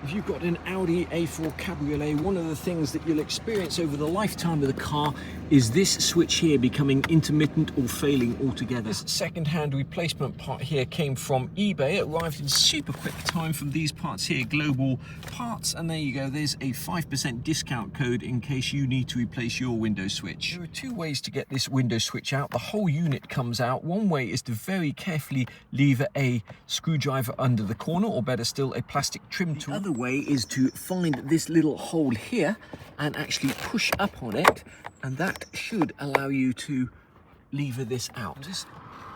If you've got an Audi A4 Cabriolet, one of the things that you'll experience over the lifetime of the car is this switch here becoming intermittent or failing altogether. This second-hand replacement part here came from eBay. It arrived in super quick time from these parts here, Global Parts, and there you go. There's a 5% discount code in case you need to replace your window switch. There are two ways to get this window switch out. The whole unit comes out. One way is to very carefully lever a screwdriver under the corner, or better still, a plastic trim tool. The other way is to find this little hole here and actually push up on it, and that should allow you to lever this out. This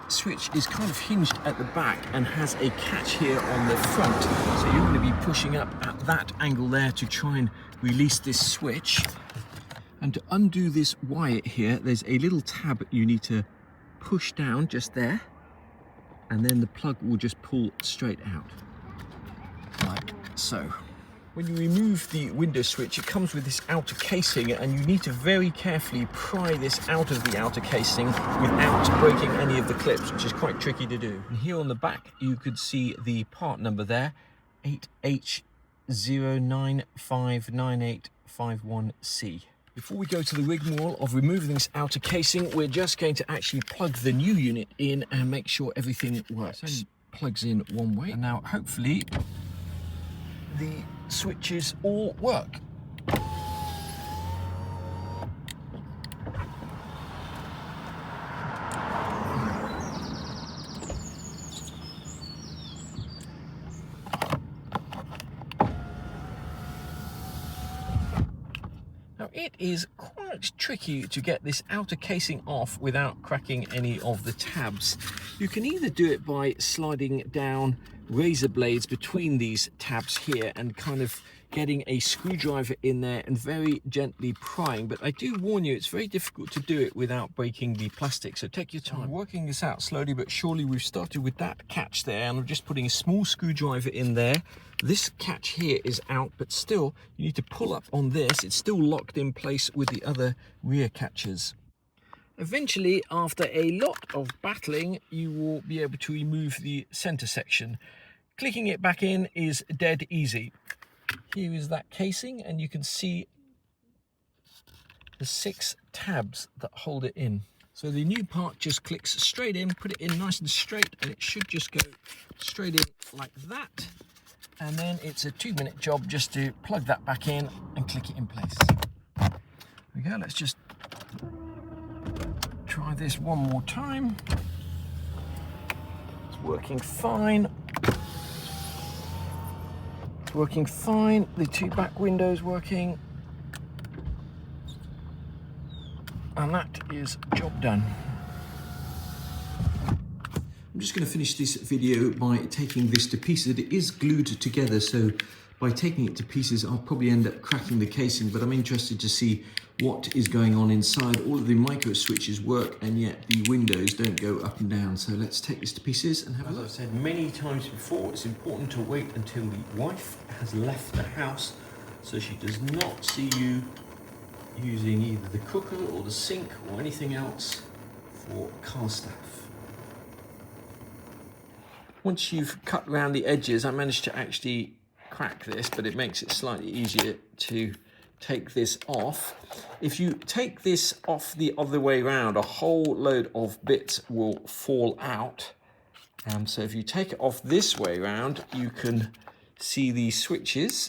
switch is kind of hinged at the back and has a catch here on the front, so you're going to be pushing up at that angle there to try and release this switch. And to undo this wire here, there's a little tab you need to push down just there, and then the plug will just pull straight out like so. When you remove the window switch, it comes with this outer casing, and you need to very carefully pry this out of the outer casing without breaking any of the clips, which is quite tricky to do. And here on the back, you could see the part number there, 8H09598551C. Before we go to the rigmarole of removing this outer casing, we're just going to actually plug the new unit in and make sure everything works. It plugs in one way, and now hopefully the switches all work. Now it is quite tricky to get this outer casing off without cracking any of the tabs. You can either do it by sliding down razor blades between these tabs here and kind of getting a screwdriver in there and very gently prying, but I do warn you, it's very difficult to do it without breaking the plastic, so take your time. I'm working this out slowly but surely. We've started with that catch there, and I'm just putting a small screwdriver in there. This catch here is out, but still you need to pull up on this. It's still locked in place with the other rear catches. Eventually, after a lot of battling, you will be able to remove the center section. Clicking it back in is dead easy. Here is that casing, and you can see the 6 tabs that hold it in. So the new part just clicks straight in, put it in nice and straight, and it should just go straight in like that. And then it's a 2-minute job just to plug that back in and click it in place. There we go, let's just try this one more time. It's working fine. It's working fine. The 2 back windows working. And that is job done. I'm just going to finish this video by taking this to pieces. It is glued together, so by taking it to pieces, I'll probably end up cracking the casing, but I'm interested to see what is going on inside. All of the micro switches work, and yet the windows don't go up and down. So let's take this to pieces and have a look. As I've said many times before, it's important to wait until the wife has left the house so she does not see you using either the cooker or the sink or anything else for car stuff. Once you've cut around the edges, I managed to actually crack this, but it makes it slightly easier to take this off. If you take this off the other way around, a whole load of bits will fall out. So if you take it off this way around, you can see the switches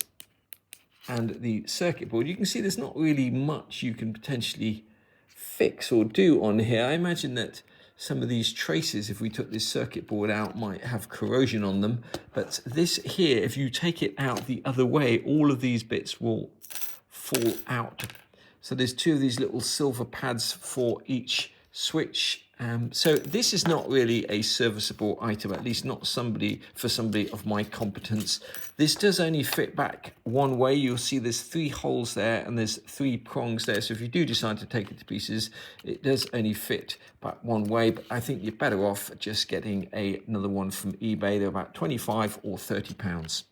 and the circuit board. You can see there's not really much you can potentially fix or do on here. I imagine that some of these traces, if we took this circuit board out, might have corrosion on them. But this here, if you take it out the other way, all of these bits will fall out. So there's 2 of these little silver pads for each switch. So this is not really a serviceable item, at least not for somebody of my competence. This does only fit back one way. You'll see there's 3 holes there and there's 3 prongs there. So if you do decide to take it to pieces, it does only fit back one way. But I think you're better off just getting another one from eBay. They're about 25 or 30 pounds.